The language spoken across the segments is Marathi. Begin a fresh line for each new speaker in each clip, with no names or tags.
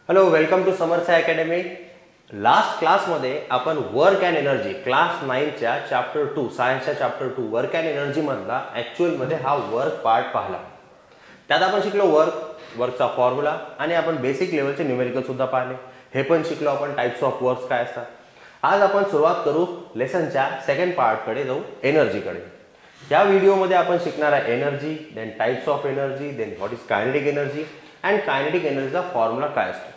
Hello, welcome to Samarth academy. Last क्लासमध्ये आपण वर्क अँड एनर्जी क्लास 9च्या चॅप्टर 2 सायन्सच्या चॅप्टर 2 वर्क अँड एनर्जी मधला ॲक्च्युअलमध्ये हा वर्क पार्ट पाहिला. त्यात आपण शिकलो वर्कचा फॉर्म्युला आणि आपण बेसिक लेवलचे न्यूमेरिकल सुद्धा पाहिले. हे पण शिकलो आपण टाइप्स ऑफ वर्क्स काय असतात. आज आपण सुरुवात करू लेसनच्या सेकंड पार्टकडे जाऊ, एनर्जीकडे. या व्हिडिओमध्ये आपण शिकणार आहे energy, then types of energy, then what is kinetic energy and kinetic एनर्जीचा फॉर्म्युला काय असतो.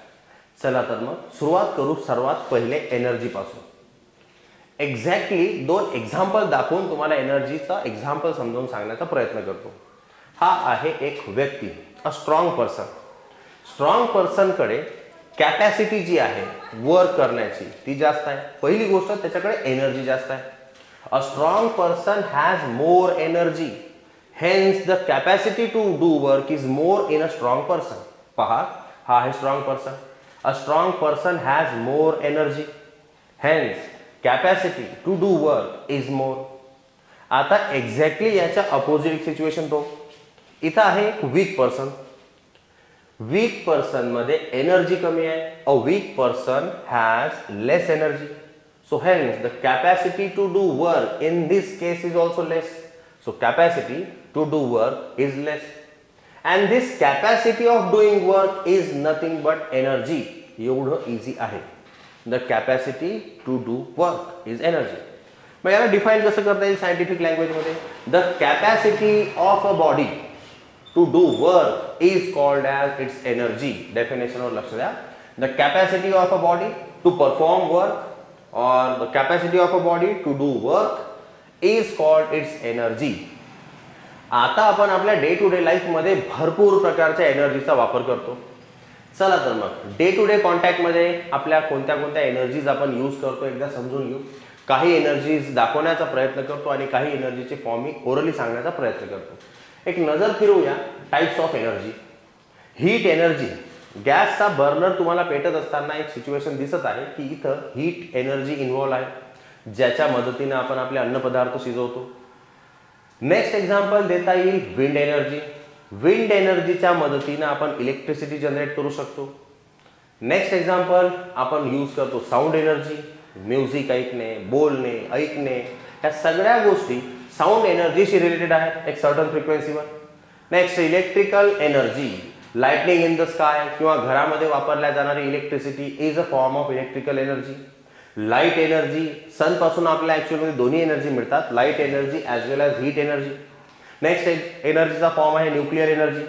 चला तर मग सुरुवात करू सर्वात पहिले एनर्जी पासून. एक्झॅक्टली 2 एक्झाम्पल दाखवून तुम्हाला एनर्जीचा एक्झाम्पल समजावून सांगण्याचा प्रयत्न करतो. हा आहे एक व्यक्ती, अ स्ट्रॉंग पर्सन. स्ट्रॉंग पर्सनकडे कॅपॅसिटी जी आहे वर्क करण्याची ती जास्त आहे. पहिली गोष्ट त्याच्याकडे एनर्जी जास्त आहे. A strong person has more energy, hence the capacity to do work is more in a strong person. पहा, हा आहे strong person. A strong person has more energy, hence capacity to do work is more. आता एक्झॅक्टली याच्या अपोजिट सिच्युएशन तो इथं आहे एक वीक पर्सन. वीक पर्सन मध्ये एनर्जी कमी आहे. A weak person has less energy, so hence the capacity to do work in this case is also less. So capacity to do work is less, and this capacity of doing work is nothing but energy. एवढं इझी आहे. The capacity to do work is energy. मग याला डिफाइन कसं करता येईल सायंटिफिक लँग्वेज मध्ये? The capacity of a body to do work is called as its energy. Definition वर लक्ष द्या. The capacity of a body to perform work or the capacity of a body to do work is called its energy. आता आपण आपल्या डे टू डे लाईफ मध्ये भरपूर प्रकारच्या एनर्जीचा वापर करतो. चला तर मग डे टू डे कॉन्टॅक्ट मध्ये आपल्या कोणत्या कोणत्या एनर्जीज आपण यूज करतो एकदा समजून घेऊ. काही एनर्जीज दाखवण्याचा प्रयत्न करतो आणि काही एनर्जीचे फॉर्म मी ओरली सांगण्याचा प्रयत्न करतो. एक नजर फिरवूया types of energy. Heat energy, गॅसचा बर्नर तुम्हाला पेटत असताना एक सिच्युएशन दिसत आहे की इथं हीट एनर्जी इन्व्हॉल्व आहे, ज्याच्या मदतीने आपण आपले अन्नपदार्थ शिजवतो. नेक्स्ट एक्झाम्पल देता येईल विंड एनर्जी. विंड एनर्जीच्या मदतीने आपण इलेक्ट्रिसिटी जनरेट करू शकतो. नेक्स्ट एक्झाम्पल आपण यूज करतो साऊंड एनर्जी. म्युझिक ऐकणे, बोलणे, ऐकणे, या सगळ्या गोष्टी साऊंड एनर्जीशी रिलेटेड आहेत एक सर्टन फ्रिक्वेन्सीवर. Next electrical energy, lightning in the sky किंवा घरामध्ये वापरल्या जाणारी electricity is a form of electrical energy. Light energy, sun पासून आपल्याला ॲक्च्युअली दोन्ही एनर्जी मिळतात, light energy as well as heat energy. Next एनर्जीचा फॉर्म आहे न्यूक्लिअर एनर्जी.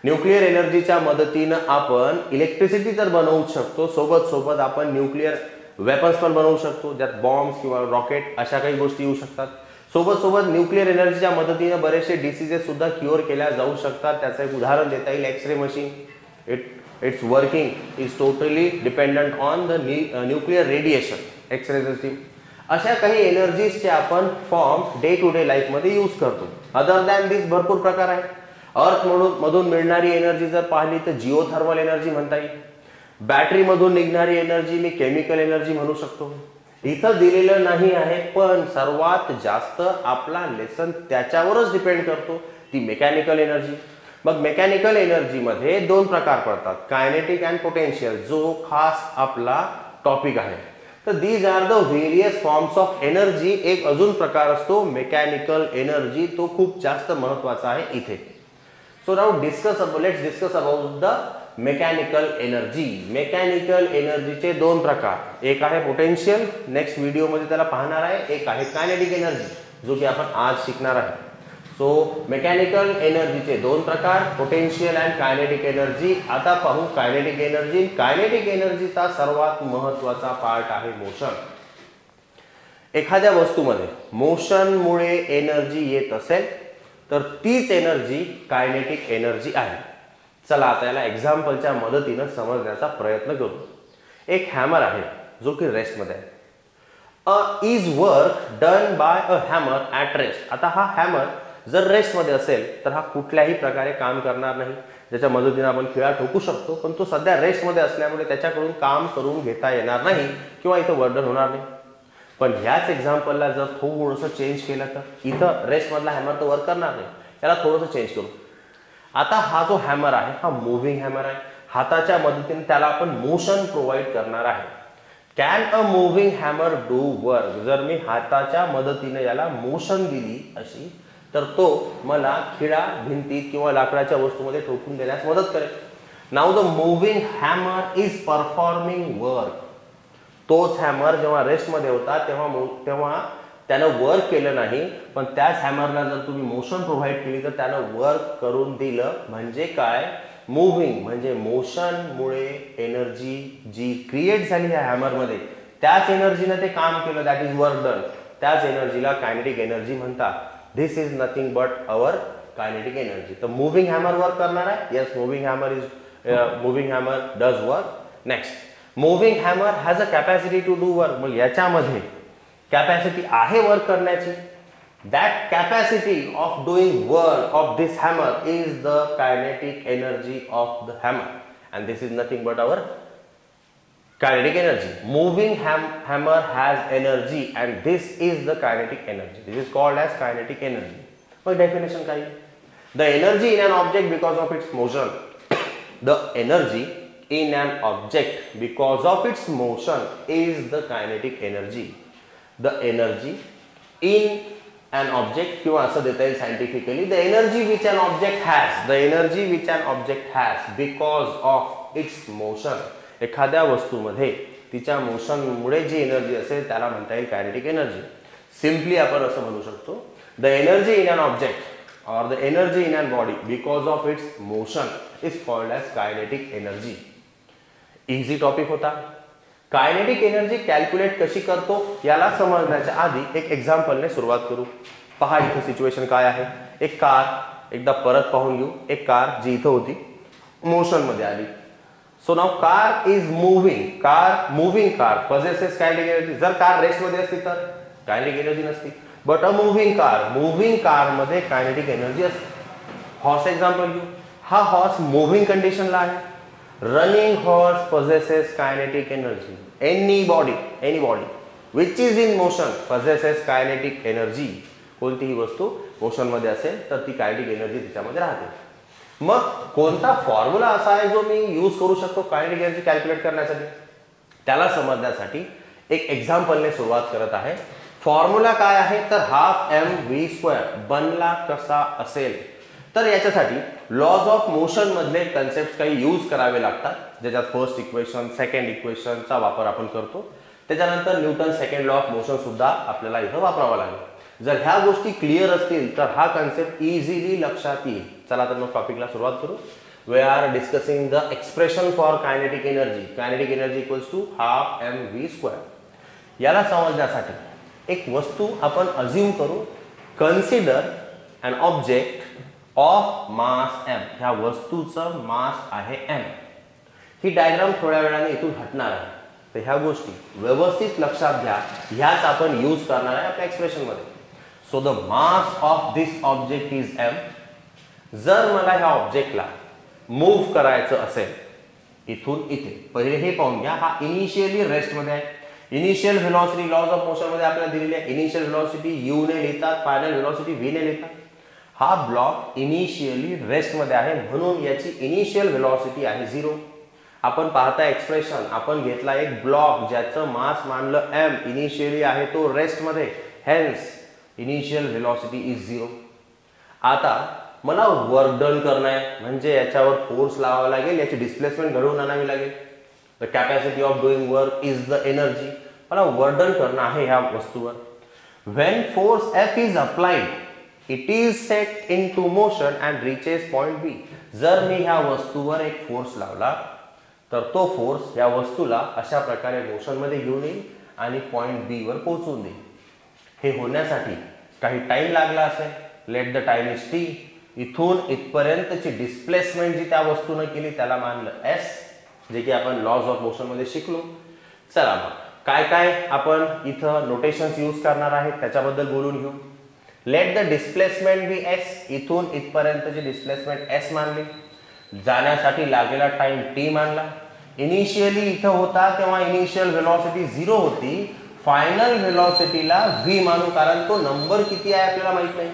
न्यूक्लिअर एनर्जीच्या मदतीनं आपण इलेक्ट्रिसिटी तर बनवू शकतो, सोबत सोबत आपण न्यूक्लिअर वेपन्स पण बनवू शकतो, ज्यात बॉम्ब्स किंवा रॉकेट अशा काही गोष्टी येऊ शकतात. सोबत सोबत न्यूक्लिअर एनर्जीच्या मदतीने बरेचसे डिसीजेस सुद्धा क्युअर केल्या जाऊ शकतात. त्याचं एक उदाहरण देता येईल x-ray machine. It's working is totally dependent on the nuclear radiation, x-ray system. अशा काही एनर्जीजचे आपण फॉर्म डे टू डे लाईफमध्ये यूज करतो. अदर दॅन दिस भरपूर प्रकार आहेत. अर्थ मधून मिळणारी एनर्जी जर पाहिली तर जिओथर्मल एनर्जी म्हणता येईल. बॅटरी मधून निघणारी एनर्जी मी केमिकल एनर्जी म्हणू शकतो. इथं दिलेलं नाही आहे, पण सर्वात जास्त आपला लेसन त्याच्यावरच डिपेंड करतो, ती मेकॅनिकल एनर्जी. मग मेकॅनिकल एनर्जी मध्ये 2 प्रकार पडतात, कायनेटिक अँड पोटेन्शियल, जो खास आपला टॉपिक आहे. तर these are the various forms of energy. एक अजून प्रकार असतो मेकॅनिकल एनर्जी, तो खूप जास्त महत्वाचा आहे इथे. So now let's discuss about the mechanical energy. Mechanical एनर्जीचे 2 प्रकार, एक आहे पोटेन्शियल, नेक्स्ट व्हिडिओमध्ये त्याला पाहणार आहे. एक आहे कायनेटिक एनर्जी, जो की आपण आज शिकणार आहे. सो मेकॅनिकल एनर्जीचे 2 प्रकार, पोटेन्शियल अँड कायनेटिक एनर्जी. आता पाहू कायनेटिक एनर्जी. कायनेटिक एनर्जीचा सर्वात महत्वाचा पार्ट आहे मोशन. एखाद्या वस्तूमध्ये मोशनमुळे एनर्जी येत असेल तर तीच एनर्जी कायनेटिक एनर्जी आहे. चला आता याला एक्झाम्पलच्या मदतीने समजण्याचा प्रयत्न करू. एक हॅमर आहे जो की रेस्टमध्ये आहे. Is work done bye a hammer at rest. आता हा हॅमर जर रेस्टमध्ये असेल तर हा कुठल्याही प्रकारे काम करणार नाही, ज्याच्या मदतीने आपण खिळा ठोकू शकतो, पण तो सध्या रेस्टमध्ये असल्यामुळे त्याच्याकडून काम करून घेता येणार नाही किंवा इथं वर्डन होणार नाही. पण ह्याच एक्झाम्पलला जर थोडंसं चेंज केलं तर इथं रेस्ट मधला हॅमर तर वर्क करणार नाही, त्याला थोडंसं चेंज करू. आता हा जो हॅमर आहे हा मुव्हिंग हॅमर आहे, हाताच्या मदतीने त्याला आपण मोशन प्रोव्हाइड करणार आहे. Can a moving hammer do work? जर मी हाताच्या मदतीने याला मोशन दिली अशी तर तो मला खिळा, भिंतीत किंवा लाकडाच्या वस्तूमध्ये ठोकून देण्यास मदत करेल. Now the moving hammer is performing work. तोच हॅमर जेव्हा रेस्टमध्ये होता तेव्हा त्यानं वर्क केलं नाही, पण त्याच हॅमरला जर तुम्ही मोशन प्रोव्हाइड केली तर त्यानं वर्क करून दिलं. म्हणजे काय? मुव्हिंग म्हणजे मोशनमुळे एनर्जी जी क्रिएट झाली ह्या हॅमरमध्ये त्याच एनर्जीने ते काम केलं, दॅट इज वर्क डन. त्याच एनर्जीला कायनेटिक एनर्जी म्हणतात. This is nothing but our kinetic energy. तर मुव्हिंग हॅमर वर्क करणार आहे. Yes, moving hammer does work. Next, moving hammer has a capacity to do work. मग याच्यामध्ये कॅपॅसिटी आहे वर्क करण्याची. That capacity of doing work of this hammer is the kinetic energy of the hammer, and this is nothing but our kinetic energy. Moving hammer has energy, and this is the kinetic energy. This is called as kinetic energy. By definition काय? The energy in an object because of its motion. The energy in an object because of its motion is the kinetic energy. The energy in an object किंवा असं देता येईल scientifically, the energy which an object has because of its motion. एखाद्या वस्तूमध्ये तिच्या मोशनमुळे जी एनर्जी असेल त्याला म्हणता येईल कायनेटिक एनर्जी. सिम्पली आपण असं म्हणू शकतो, the energy in an object or the energy in an body because of its motion is called as kinetic energy. Easy topic होता. कायनेटिक एनर्जी कॅल्क्युलेट कशी करतो याला समजण्याच्या आधी एक एक्झाम्पलने सुरुवात करू. पहा इथे सिच्युएशन काय आहे. एक कार, एकदा परत पाहून घेऊ. एक कार जी इथं होती मोशन मध्ये आली. So now car is moving car possesses kinetic energy. जर कार रेस्ट मध्ये असती तर कायनेटिक एनर्जी नसती. बट अ मुव्हिंग कार मध्ये कायनेटिक एनर्जी असते. हॉर्स एक्झाम्पल घेऊ. हा हॉर्स मुव्हिंग कंडिशनला आहे. Running horse possesses kinetic energy. Any body which is in motion possesses kinetic energy. कोणतीही वस्तू मोशन मध्ये असेल तर ती कायनेटिक एनर्जी तिच्यामध्ये राहते. मग कोणता फॉर्म्युला असा आहे जो मी यूज करू शकतो कायनेटिक एनर्जी कॅल्क्युलेट करण्यासाठी? त्याला समजण्यासाठी एक एक्झाम्पलने सुरुवात करत आहे. फॉर्म्युला काय आहे तर ½ mv². बनला कसा असेल तर याच्यासाठी लॉज ऑफ मोशन मधले कन्सेप्ट काही यूज करावे लागतात, ज्याच्यात फर्स्ट इक्वेशन, सेकंड इक्वेशनचा वापर आपण करतो. त्याच्यानंतर Newton second law of motion सुद्धा आपल्याला इथं वापरावा लागेल. जर ह्या गोष्टी क्लिअर असतील तर हा कन्सेप्ट इझिली लक्षात येईल. चला तर मग टॉपिकला सुरुवात करू. We are discussing the expression for kinetic energy. Kinetic energy equals to ½ mv². याला समजण्यासाठी एक वस्तू आपण अज्युम करू. Consider an object of mass m. ह्या वस्तूचं मास आहे m. ही डायग्राम थोड्या वेळाने इथून हटणार आहे. तर ह्या गोष्टी व्यवस्थित लक्षात घ्या. ह्याच आपण यूज करणार आहे आपल्या एक्सप्रेशन मध्ये. So the mass of this object is m. जर मला ह्या ऑब्जेक्टला मूव्ह करायचं असेल इथून इथे, पहिले हे पाहून घ्या. हा इनिशियली रेस्ट मध्ये आहे. Initial velocity laws of motion मध्ये आपल्याला दिलेली आहे. इनिशियल व्हेलॉसिटी u ने लिहितात, फायनल व्हेलॉसिटी v ने लिहितात. हा ब्लॉक इनिशियली रेस्ट मध्ये आहे म्हणून याची इनिशियल व्हेलॉसिटी आहे 0. आपण पाहता एक्सप्रेशन, आपण घेतला एक ब्लॉक ज्याचं मास मानलं m, इनिशियली आहे तो रेस्ट मध्ये, हेन्स इनिशियल व्हेलॉसिटी इज 0. आता मला वर्क डन करणं आहे म्हणजे याच्यावर फोर्स लावावा लागेल, याची डिस्प्लेसमेंट घडवून आणावी लागेल. The capacity of doing work is the energy. मला वर्क डन करणं आहे ह्या वस्तूवर. When force F is applied it is set into motion and reaches point B. जर मी ह्या वस्तूवर एक फोर्स लावला तर तो फोर्स या वस्तूला अशा प्रकारे मोशन मध्ये घेऊन येईल आणि पॉइंट बी वर पोहोचवून देईल. हे होण्यासाठी काही टाइम लागला असेल. Let the time is t. इथून इथपर्यंतची डिस्प्लेसमेंट जी त्या वस्तूने केली त्याला मानलं s, जे की आपण लॉज ऑफ मोशन मध्ये शिकलो. चला मग काय काय आपण इथं नोटेशन्स यूज करणार आहेत त्याच्याबद्दल बोलून घेऊ. Let the displacement be s. इथून इथपर्यंतची डिस्प्लेसमेंट s मानली. जाण्यासाठी लागलेला टाइम t मानला. इनिशियली इथं होता तेव्हा इनिशियल व्हेलॉसिटी 0 होती. फायनल व्हेलॉसिटीला v मानू, कारण तो नंबर किती आहे आपल्याला माहित नाही.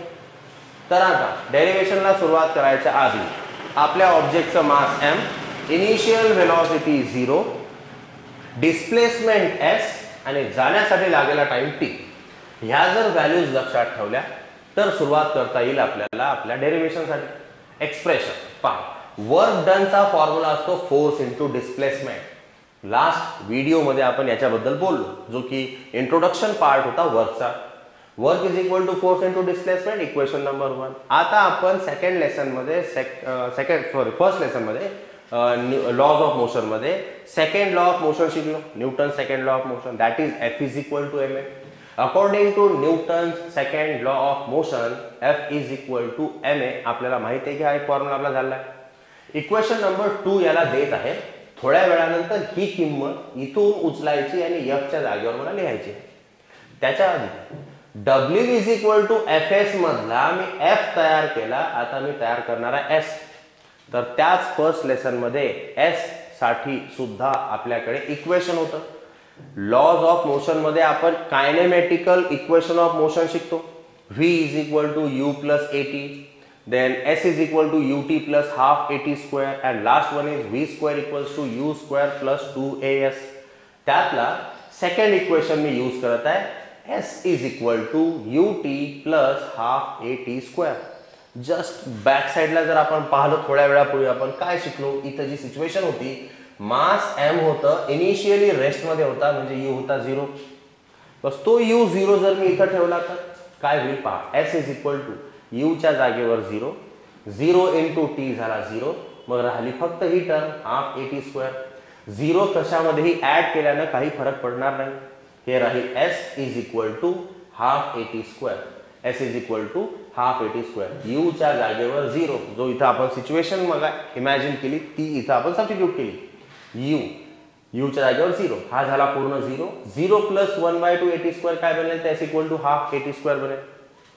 तर आता डेरिव्हेशनला सुरुवात करायच्या आधी आपल्या ऑब्जेक्टचं मास m, initial velocity 0, displacement s आणि जाण्यासाठी लागलेला टाइम t, ह्या जर व्हॅल्यूज लक्षात ठेवल्या तर सुरुवात करता येईल आपल्याला आपल्या डेरिव्हेशनसाठी. एक्सप्रेशन पहा, वर्क डनचा फॉर्म्युला असतो फोर्स इंटू डिस्प्लेसमेंट. लास्ट व्हिडिओमध्ये आपण याच्याबद्दल बोललो, जो की इंट्रोडक्शन पार्ट होता वर्कचा. Work is equal to force into displacement, equation number 1. आता आपण सेकंड लेसन मध्ये फर्स्ट लेसन मध्ये लॉज ऑफ मोशन मध्ये सेकंड लॉ ऑफ मोशन शिकलो, Newton second law of motion, that is F is equal to ma. According to Newton second law of motion F is equal to ma. आपल्याला माहिती आहे की हा एक फॉर्म्युला आपला झाला आहे. इक्वेशन नंबर 2 याला देत आहे. थोड्या वेळानंतर ही किंमत इथून उचलायची आणि F च्या जागेवर मला लिहायची. त्याच्या आधी W is equal to Fs मधला मी F तयार केला, आता मी तयार करणार आहे S. तर त्याच फर्स्ट लेसन मध्ये S साठी सुद्धा आपल्याकडे इक्वेशन होतं. लॉज ऑफ मोशन मध्ये आपण कायनेमॅटिकल इक्वेशन ऑफ मोशन शिकतो. V is equal to u plus at, then S is equal to ut plus half at square, and last one is v square equals to u square plus 2as. त्यातला सेकंड इक्वेशन मी यूज करत आहे, S is equal to ut plus half at square. Just back साइडला जर आपण पाहिलं थोड्या वेळापूर्वी आपण काय शिकलो, इथं जी सिच्युएशन होती, मास m होतं, इनिशियली रेस्ट मध्ये होता, म्हणजे u होता 0. बस तो u 0 जर मी इथं ठेवला तर काय होईल पहा. S is equal to u च्या जागेवर 0, 0 इंटू टी झाला 0, मग राहिली फक्त ही टर्म हाफ at स्क्वेअर. 0 कशामध्येही ऍड केल्यानं काही फरक पडणार नाही. हे राहील S is equal to half at square. S is equal to half at square. u च्या जागेवर 0, जो इथं आपण सिच्युएशन मग इमॅजिन केली ती इथं आपण सबस्टिट्यूट केली. u च्या जागेवर 0, हा झाला पूर्ण 0. 0 प्लस 1/2 at स्क्वेअर काय बनेल, तर S equal to half at square बनेल.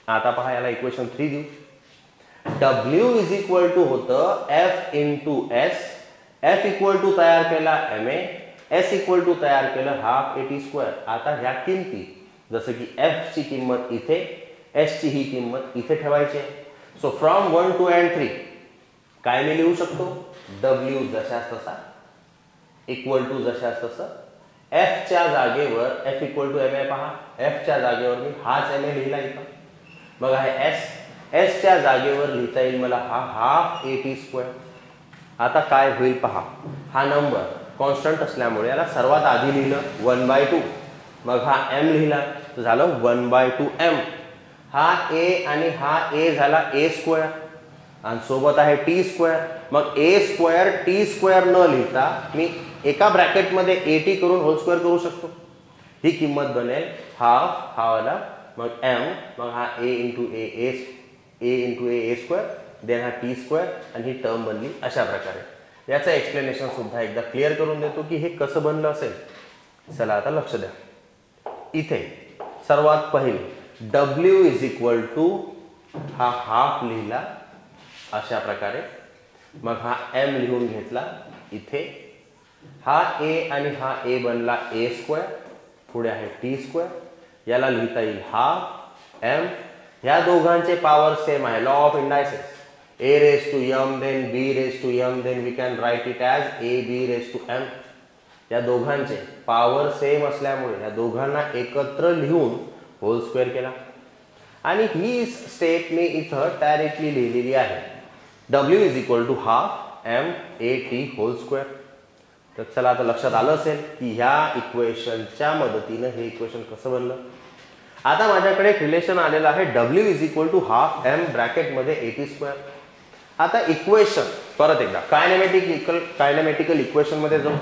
आता पहा याला इक्वेशन 3 देऊ. W इज इक्वल टू होतं F into S. F equal to तयार केला ma, S इक्वल टू तयार केलं हाफ at स्क्वेअर. आता ह्या किमती जसं की F ची किंमत इथे, S ची ही किंमत इथे ठेवायची आहे. सो फ्रॉम 1 2 and 3 काय मी लिहू शकतो, W जशास तसा इक्वल टू जशास तसं. F च्या जागेवर F इक्वल टू ma पहा, F च्या जागेवर मी हाच ma लिहिला इथं. मग आहे S च्या जागेवर लिहिता येईल मला हा हाफ at स्क्वेअर. आता काय होईल पहा, हा नंबर कॉन्स्टंट असल्यामुळे याला सर्वात आधी लिहिलं 1/2, मग हा m लिहिला तर झालं 1/2 m. हा a आणि हा a झाला a स्क्वेअर आणि सोबत आहे t स्क्वेअर. मग a स्क्वेअर t स्क्वेअर न लिहिता मी एका ब्रॅकेट मध्ये at करून होल स्क्वेअर करू शकतो. ही किंमत बनेल हाफ, हा वाला, मग m, मग हा a into a square, then हा t स्क्वेअर, आणि ही टर्म बनली अशा प्रकारे. याचं एक्सप्लेनेशन सुद्धा एकदा क्लिअर करून देतो की हे कसं बनलं असेल. चला आता लक्ष द्या. इथे सर्वात पहिले W इज इक्वल टू हा हाफ लिहिला अशा प्रकारे, मग हा m लिहून घेतला इथे. हा a आणि हा a बनला a स्क्वेअर, पुढे आहे t स्क्वेअर, याला लिहिता येईल हाफ m. ह्या दोघांचे पॉवर सेम आहे, law of indices. a raised to m then b raised to m then we can write it as ab raised to m. या दोघांचे पॉवर सेम असल्यामुळे या दोघांना एकत्र लिहून होल स्क्वेअर केला आणि ही स्टेप मी इथं डायरेक्टली लिहिलेली आहे. W is equal to half m a t whole square. तर चला आता लक्षात आलं असेल की ह्या इक्वेशनच्या मदतीनं हे इक्वेशन कसं बनलं. आता माझ्याकडे एक रिलेशन आलेलं आहे, W is equal to half m bracket मध्ये at स्क्वेअर. आता इक्वेशन परत एकदा कायनेमॅटिकल इक्वेशन मध्ये जाऊ.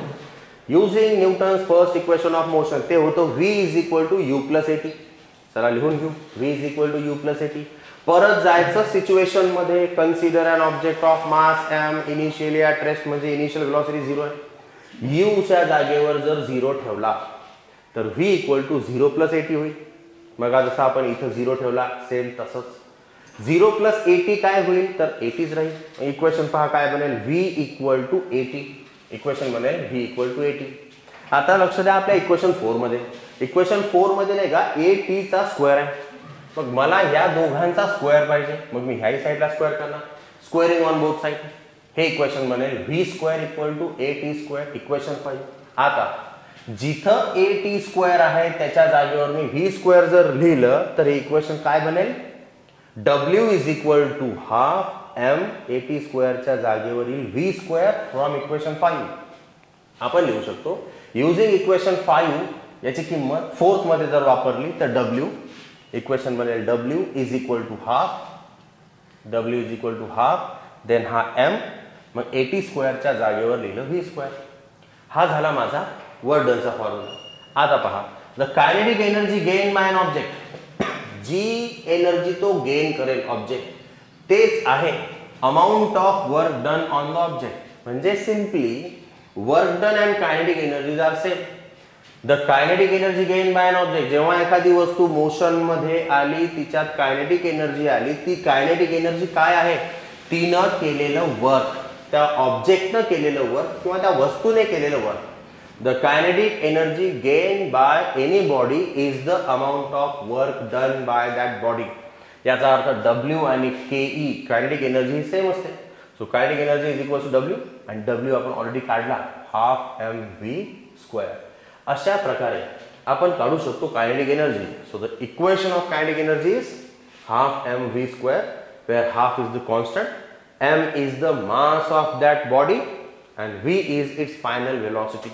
Using Newton's first equation of motion, ते होतं v is equal to u plus at. चला लिहून घेऊ, v is equal to u plus at. परत जायचं सिच्युएशन मध्ये, consider an object of mass m initially at rest, म्हणजे इनिशियल व्हेलॉसिटी 0 आहे. u च्या जागेवर जर 0 ठेवला तर v equal to 0 plus at होईल. मग जसं आपण इथं 0 ठेवला सेम तसंच 0 प्लस at काय होईल, तर 80च राहील. इक्वेशन पहा काय बनेल, v इक्वल टू 80. इक्वेशन बनेल v इक्वल टू 80. आता लक्ष द्या आपल्या इक्वेशन 4 मध्ये इक्वेशन 4 मध्ये नाही का ए टी चा स्क्वेअर आहे, मग मला या दोघांचा स्क्वेअर पाहिजे, मग मी ह्याही साईडला स्क्वेअर करणार, स्क्वेअरिंग ऑन बोथ साइड. हे इक्वेशन बनेल V square equal to A T square, equation 5. आता जिथं ए टी स्क्वेअर आहे त्याच्या जागेवर मी व्ही स्क्वेअर जर लिहिलं तर हे इक्वेशन काय बनेल, W is equal to half M A T स्क्वेअरच्या जागेवरील व्ही स्क्वेअर फ्रॉम इक्वेशन 5. आपण लिहू शकतो युजिंग इक्वेशन 5 याची किंमत फोर्थ मध्ये जर वापरली तर डब्ल्यू इक्वेशन बनेल W is equal to half, then हा एम, मग ए टी स्क्वेअरच्या जागेवर लिहिलं व्ही स्क्वेअर. हा झाला माझा वर्क डनचा फॉर्म्युला. आता पहा, the kinetic energy gain by an object, जी एनर्जी तो गेन करेल ऑब्जेक्ट तेच आहे amount of work done on the object. म्हणजे simply work done and kinetic energies are same. The kinetic energy gain by an object, जेव्हा एखादी वस्तू मोशन मध्ये आली तिच्यात कायनेटिक एनर्जी आली, ती कायनेटिक एनर्जी काय आहे, तिनं केलेलं वर्क, त्या ऑब्जेक्टनं केलेलं वर्क किंवा त्या वस्तूने केलेलं work. The kinetic energy gain by any body is the amount of work done by that body. याचा अर्थ डब्ल्यू आणि K E kinetic energy same असते. So kinetic energy is equal to W, आणि डब्ल्यू आपण ऑलरेडी काढला हाफ एम व्ही स्क्वेअर. अशा प्रकारे आपण काढू शकतो kinetic energy. So the equation of kinetic energy is half M V square, where half is the constant, m is the mass of that body and v is its final velocity.